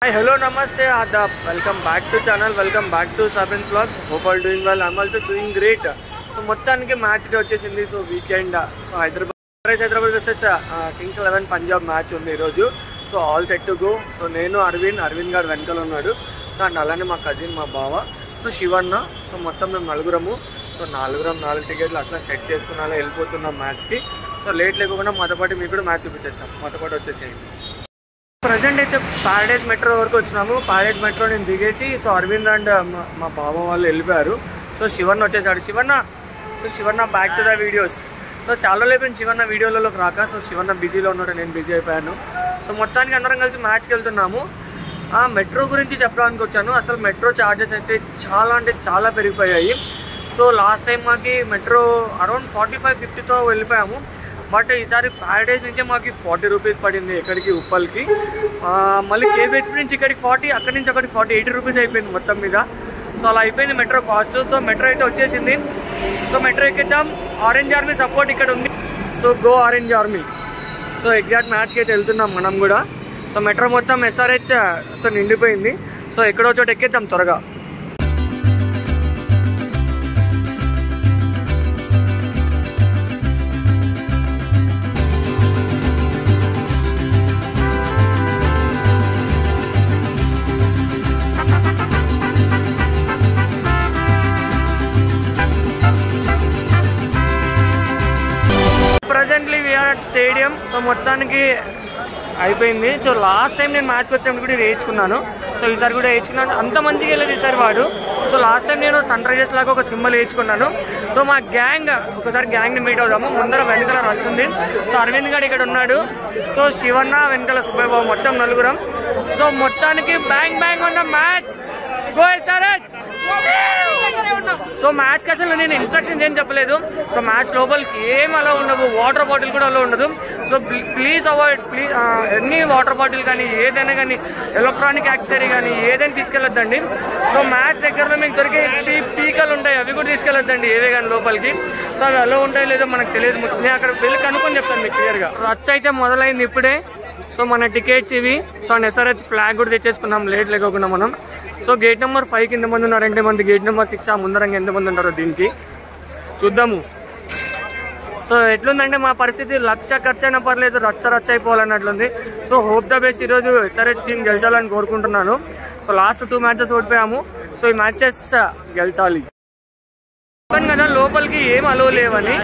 Hi, hello, namaste, adab. Welcome back to channel. Welcome back to Sabin Vlogs. Hope all doing well. I'm also doing great. So మొత్తానికి match day వచ్చేసింది. So weekend so Hyderabad versus Kings 11 Punjab match ఉంది ఈరోజు. So all set to go. So నేను అరవింద్ గారు వెనకాల ఉన్నాడు. So and అలానే మా కజిన్ మా బావ సో శివన్న. సో మొత్తం మేము నలుగురము. సో నాలుగు టికెట్లు అట్లా సెట్ చేసుకున్నా వెళ్ళిపోతున్నాం మ్యాచ్కి. సో లేట్ లేకుండా మాతో పాటు మీకు కూడా మ్యాచ్ చూపించేస్తాం. మాతో పాటు వచ్చేసేయండి. ప్రజెంట్ అయితే ప్యారడైజ్ మెట్రో వరకు వచ్చినాము. ప్యారడైజ్ మెట్రో నేను దిగేసి సో అరవింద్ అండ్ మా బావ వాళ్ళు వెళ్ళిపోయారు. సో శివన్న వచ్చేసాడు. Shivanna back to the videos. So చాలా లేకపోయింది శివన్న వీడియోలలోకి రాక. సో శివన్న బిజీలో ఉన్నాడు, నేను బిజీ అయిపోయాను. సో మొత్తానికి అందరం కలిసి మ్యాచ్కి వెళ్తున్నాము. మెట్రో గురించి చెప్పడానికి వచ్చాను. అసలు మెట్రో ఛార్జెస్ అయితే చాలా అంటే చాలా పెరిగిపోయాయి. సో లాస్ట్ టైం మాకు మెట్రో అరౌండ్ 45-50తో వెళ్ళిపోయాము. బట్ ఈసారి ప్యారడైజ్ నుంచే మాకు 40 రూపీస్ పడింది ఎక్కడికి ఉప్పల్కి. మళ్ళీ కేబిహెచ్ నుంచి ఇక్కడికి 40, అక్కడి నుంచి అక్కడికి 80 రూపీస్ అయిపోయింది మొత్తం మీద. సో అలా అయిపోయింది మెట్రో కాస్ట్. సో మెట్రో అయితే వచ్చేసింది. సో మెట్రో ఎక్కిద్దాం. ఆరెంజ్ ఆర్మీ సపోర్ట్ ఇక్కడ ఉంది. So go orange army. So exact మ్యాచ్కి అయితే వెళ్తున్నాం మనం కూడా. సో మెట్రో మొత్తం SRHతో నిండిపోయింది. సో ఎక్కడో చోట ఎక్కిద్దాం త్వరగా. Presently we are at stadium. So మొత్తానికి అయిపోయింది. సో లాస్ట్ టైం నేను మ్యాచ్కి వచ్చినప్పుడు కూడా వేయించుకున్నాను. సో ఈసారి కూడా వేయించుకున్నాను. అంత మంచిగా వెళ్ళేది ఈసారి వాడు. సో లాస్ట్ టైం నేను సన్ రైజర్స్ లాగా ఒక సింబల్ వేయించుకున్నాను. సో మా గ్యాంగ్ ఒకసారి గ్యాంగ్ని మీట్ అవుదాము. ముందర వెనకాల వస్తుంది. సో అరవింద్ గారు ఇక్కడ ఉన్నాడు. సో శివన్న వెనకాల సుబ్బయ్య మొత్తం నలుగురం. సో మొత్తానికి బ్యాంగ్ ఉన్న మ్యాచ్. Go SRH. సో మ్యాచ్కి అసలు నేను ఇన్స్ట్రక్షన్స్ ఏం చెప్పలేదు. సో మ్యాచ్ లోపలికి ఏం అలా ఉండవు. వాటర్ బాటిల్ కూడా అలా ఉండదు. సో ప్లీజ్ అవాయిడ్ ఎన్ని వాటర్ బాటిల్ కానీ ఏదైనా కానీ ఎలక్ట్రానిక్ యాక్సెసరీ కానీ ఏదైనా తీసుకెళ్ళొద్దండి. సో మ్యాచ్ దగ్గరలో మీకు దొరికే పీకలు ఉంటాయి, అవి కూడా తీసుకెళ్ళొద్దండి ఏవే కానీ లోపలికి. సో అవి అలా ఉంటాయో లేదో మనకు తెలియదు. నేను అక్కడ వెళ్ళి కనుక్కొని చెప్తాను మీకు క్లియర్గా. రచ్చ అయితే మొదలైంది ఇప్పుడే. సో మన టికెట్స్ ఇవి. సో SRH ఫ్లాగ్ కూడా తెచ్చేసుకున్నాం లేట్ లేకుండా మనం. సో గేట్ నెంబర్ 5కి ఎంతమంది ఉన్నారు, ఎంతమంది గేట్ నెంబర్ 6 ముందరంగా ఎంతమంది ఉంటారో దీనికి చూద్దాము. సో ఎట్లుందంటే మా పరిస్థితి 1,00,000 ఖర్చు అయినా పర్లేదు, రచ్చ అయిపోవాలన్నట్లుంది. సో హోప్ ద బెస్ట్ ఈరోజు SRH టీం గెలిచాలని కోరుకుంటున్నాను. సో లాస్ట్ 2 మ్యాచెస్ ఓడిపోయాము. సో ఈ మ్యాచెస్ గెలిచాలి కదా. లోపలికి ఏం అలో లేవని.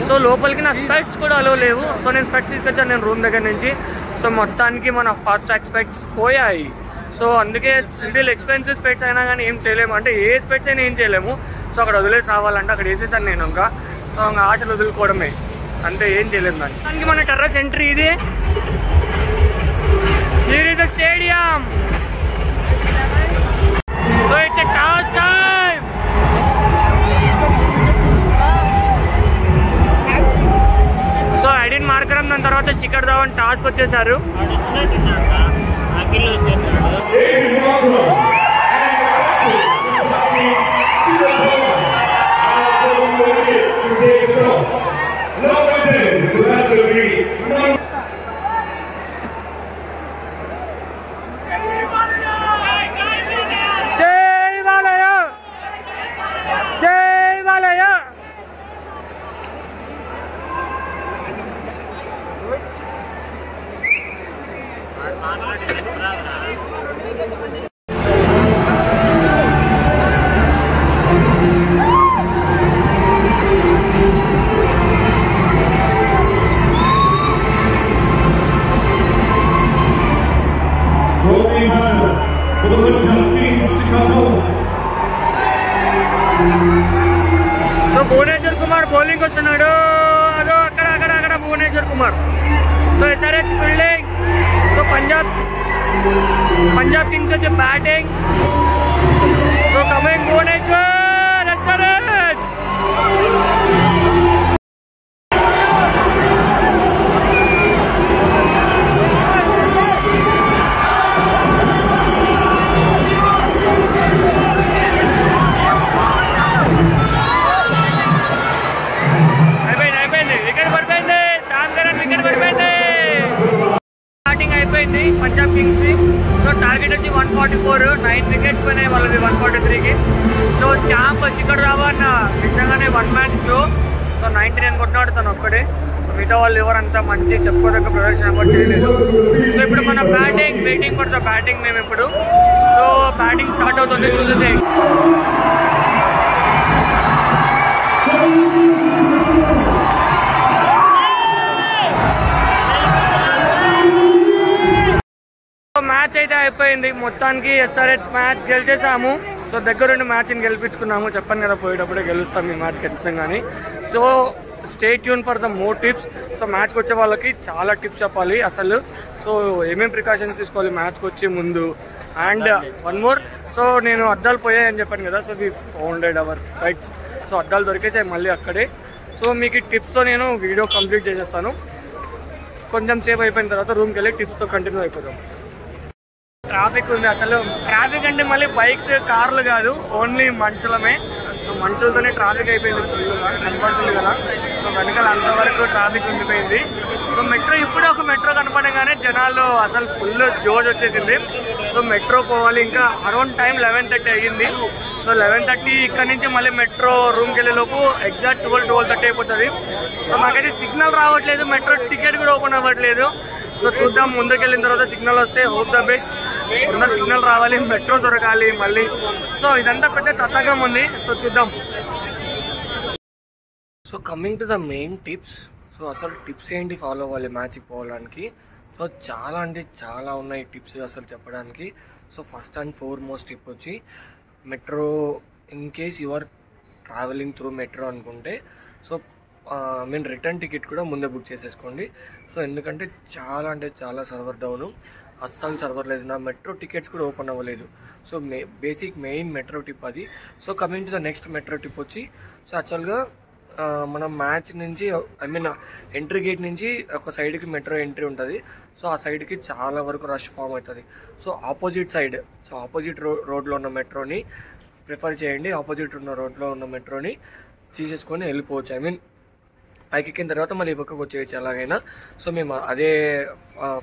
సో లోపలికి నా స్పెక్ట్స్ కూడా అలో లేవు. సో నేను స్పెక్ట్స్ తీసుకొచ్చాను నేను రూమ్ దగ్గర నుంచి. సో మొత్తానికి మన ఫాస్ట్ ట్రాక్ స్పెక్ట్స్ పోయాయి. సో అందుకే లిటిల్ ఎక్స్పెన్సివ్ స్పెక్ట్స్ అయినా కానీ ఏం చేయలేము. అంటే ఏ స్పెక్ట్స్ అయినా ఏం చేయలేము. సో అక్కడ వదిలేసి రావాలంటే అక్కడ వేసేసాను నేను. ఇంకా సో ఇంకా ఆశలు వదులుకోవడమే అంతే, ఏం చేయలేము. దానికి మన టెర్రస్ ఎంట్రీ ఇది. Here is the stadium. So it's a toss time. So Aiden Markram దాని తర్వాత శిఖర్ ధవన్ టాస్క్ వచ్చేసారు. సో భువనేశ్వర్ కుమార్ బౌలింగ్ వస్తున్నాడు. అదో అక్కడ Bhuvneshwar Kumar. So SRH fielding. So Punjab Kings వచ్చి batting. So coming Bhuvneshwar SRH. Punjab Kings ఇన్నింగ్స్ని. సో టార్గెట్ వచ్చి 144, 9 వికెట్స్ పోయినాయి వాళ్ళది 143కి. సో ఛాంప్ శిఖర్ ధావన్ నిజంగానే 1 మ్యాన్ షో. సో 99 కొట్టినాడు తను ఒక్కడే. సో మిగతా వాళ్ళు ఎవరంతా మంచి చెప్పుకోదగ్గ ప్రదర్శన కూడా చేయలేదు. సో ఇప్పుడు మన batting waiting for the batting మేము ఇప్పుడు. సో బ్యాటింగ్ స్టార్ట్ అవుతుంది చూసేసి. మ్యాచ్ అయితే అయిపోయింది మొత్తానికి. SRH match గెలిచేసాము. సో దగ్గరుండి మ్యాచ్ని గెలిపించుకున్నాము. చెప్పాను కదా పోయేటప్పుడే గెలుస్తాం ఈ మ్యాచ్ ఖచ్చితంగా అని. So stay tune for the more tips. So మ్యాచ్కి వచ్చే వాళ్ళకి చాలా టిప్స్ చెప్పాలి అసలు. సో ఏమేమి ప్రికాషన్స్ తీసుకోవాలి మ్యాచ్కి వచ్చే ముందు. అండ్ వన్ మోర్, సో నేను అద్దాలు పోయాయని చెప్పాను కదా. So we founded hour specs. So అద్దాలు దొరికేసాయి మళ్ళీ అక్కడే. సో మీకు టిప్స్తో నేను వీడియో కంప్లీట్ చేసేస్తాను. కొంచెం సేపు అయిపోయిన తర్వాత రూమ్కి వెళ్ళి టిప్స్తో కంటిన్యూ అయిపోతాం. ట్రాఫిక్ ఉంది అసలు. ట్రాఫిక్ అంటే మళ్ళీ బైక్స్ కార్లు కాదు, ఓన్లీ మనుషులమే. సో మనుషులతోనే ట్రాఫిక్ అయిపోయింది ఫుల్గా కనపడుతుంది కదా. సో వెనకాల అంతవరకు ట్రాఫిక్ ఉండిపోయింది. సో మెట్రో ఇప్పుడే ఒక మెట్రో కనపడగానే జనాల్లో అసలు ఫుల్ జోజ్ వచ్చేసింది. సో మెట్రో పోవాలి. ఇంకా అరౌండ్ టైం 11:30 అయ్యింది. సో 11:30 ఇక్కడ నుంచి మళ్ళీ మెట్రో రూమ్కి వెళ్ళే లోపు ఎగ్జాక్ట్ 12:30 అయిపోతుంది. సో మాకైతే సిగ్నల్ రావట్లేదు, మెట్రో టికెట్ కూడా ఓపెన్ అవ్వట్లేదు. సో చూద్దాం, ముందుకు వెళ్ళిన తర్వాత సిగ్నల్ వస్తే హోప్ ద బెస్ట్. ఉన్న సిగ్నల్ రావాలి, మెట్రో దొరకాలి మళ్ళీ. సో ఇదంతా పెద్ద తతంగం ఉంది. సో చూద్దాం. So coming to the main tips. So అసలు టిప్స్ ఏంటి ఫాలో అవ్వాలి మ్యాచ్కి పోవడానికి. సో చాలా అంటే చాలా ఉన్నాయి టిప్స్ అసలు చెప్పడానికి. So first and foremost tip వచ్చి metro. In case you are travelling through metro అనుకుంటే సో మీన్ రిటర్న్ టికెట్ కూడా ముందే బుక్ చేసేసుకోండి. సో ఎందుకంటే చాలా అంటే చాలా సర్వర్ డౌను, అస్సలు సర్వర్ లేదు. నా మెట్రో టికెట్స్ కూడా ఓపెన్ అవ్వలేదు. So basic main metro tip అది. So coming to the next metro tip వచ్చి, సో యాక్చువల్గా మనం మ్యాచ్ నుంచి ఎంట్రీ గేట్ నుంచి ఒక సైడ్కి మెట్రో ఎంట్రీ ఉంటుంది. సో ఆ సైడ్కి చాలా వరకు రష్ ఫామ్ అవుతుంది. So opposite side, so opposite రోడ్లో ఉన్న మెట్రోని ప్రిఫర్ చేయండి. ఆపోజిట్ ఉన్న రోడ్లో ఉన్న మెట్రోని తీసేసుకొని వెళ్ళిపోవచ్చు. పైకి ఎక్కిన తర్వాత మళ్ళీ పక్కకు వచ్చేయచ్చు ఎలాగైనా. సో మేము అదే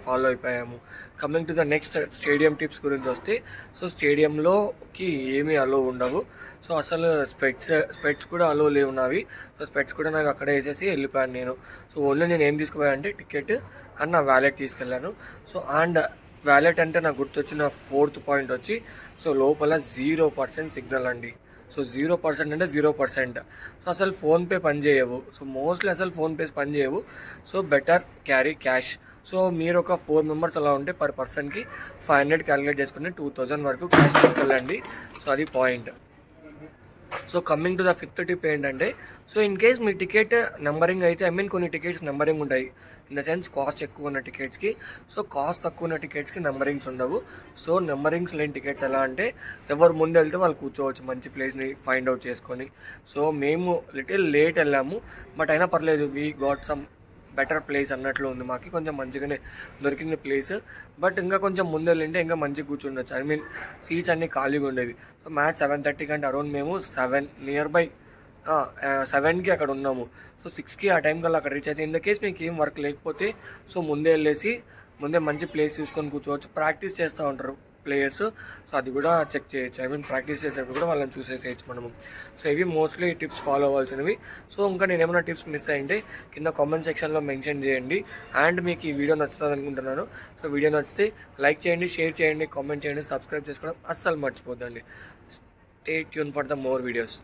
ఫాలో అయిపోయాము. Coming to the next stadium tips గురించి వస్తే, సో స్టేడియంలోకి ఏమీ అలో ఉండవు. సో అసలు స్పెట్స్ కూడా అలో లేవు నావి. సో స్పెట్స్ కూడా నాకు అక్కడే వేసేసి వెళ్ళిపోయాను నేను. సో ఓన్లీ నేను ఏం తీసుకుపోయాను అంటే టికెట్ అండ్ నా వ్యాలెట్ తీసుకెళ్ళాను. సో అండ్ వ్యాలెట్ అంటే నాకు గుర్తొచ్చిన 4th పాయింట్ వచ్చి, సో లోపల 0% సిగ్నల్ అండి. సో 0% అంటే 0%. సో అసలు ఫోన్పే పనిచేయవు. సో మోస్ట్లీ అసలు ఫోన్పేస్ పనిచేయవు. So better carry cash. So మీరు ఒక 4 మెంబర్స్ అలా ఉంటే పర్ పర్సన్కి 500 క్యాలిక్యులేట్ చేసుకుని 2000 వరకు క్యాష్ తీసుకెళ్ళండి. సో అది point. So coming to the 5th tip ఏంటంటే, సో ఇన్ కేస్ మీ టికెట్ నెంబరింగ్ అయితే కొన్ని టికెట్స్ నెంబరింగ్ ఉంటాయి. ఇన్ ద సెన్స్ కాస్ట్ ఎక్కువ ఉన్న టికెట్స్కి. సో కాస్ట్ తక్కువ ఉన్న టికెట్స్కి నెంబరింగ్స్ ఉండవు. సో నెంబరింగ్స్ లేని టికెట్స్ ఎలా అంటే ఎవరు ముందు వెళ్తే వాళ్ళు కూర్చోవచ్చు మంచి ప్లేస్ని ఫైండ్ అవుట్ చేసుకొని. సో మేము లిటిల్ లేట్ వెళ్ళాము, బట్ అయినా పర్లేదు, we got some better place అన్నట్లు ఉంది. మాకు కొంచెం మంచిగానే దొరికింది ప్లేస్. బట్ ఇంకా కొంచెం ముందు వెళ్ళింటే ఇంకా మంచిగా కూర్చుండొచ్చు. సీట్స్ అన్నీ ఖాళీగా ఉండేవి. సో మ్యాచ్ 7:30 కంటే అరౌండ్ మేము 7కి అక్కడ ఉన్నాము. సో 6కి ఆ టైం కల్లా అక్కడ రీచ్ అయితే, ఇన్ ద కేస్ మీకు ఏం వర్క్ లేకపోతే సో ముందే వెళ్ళేసి ముందే మంచి ప్లేస్ చూసుకొని కూర్చోవచ్చు. ప్రాక్టీస్ చేస్తూ ఉంటారు ప్లేయర్స్. సో అది కూడా చెక్ చేయొచ్చు. ప్రాక్టీస్ చేసేటప్పుడు కూడా వాళ్ళని చూసేసేయచ్చు మనము. సో ఇవి మోస్ట్లీ టిప్స్ ఫాలో అవ్వాల్సినవి. సో ఇంకా నేను ఏమైనా టిప్స్ మిస్ అయ్యింటే కింద కామెంట్ సెక్షన్లో మెన్షన్ చేయండి. అండ్ మీకు ఈ వీడియో నచ్చుతుంది అనుకుంటున్నాను. సో వీడియో నచ్చితే లైక్ చేయండి, షేర్ చేయండి, కామెంట్ చేయండి, సబ్స్క్రైబ్ చేసుకోవడం అస్సలు మర్చిపోద్దండి. Stay tune for the more videos.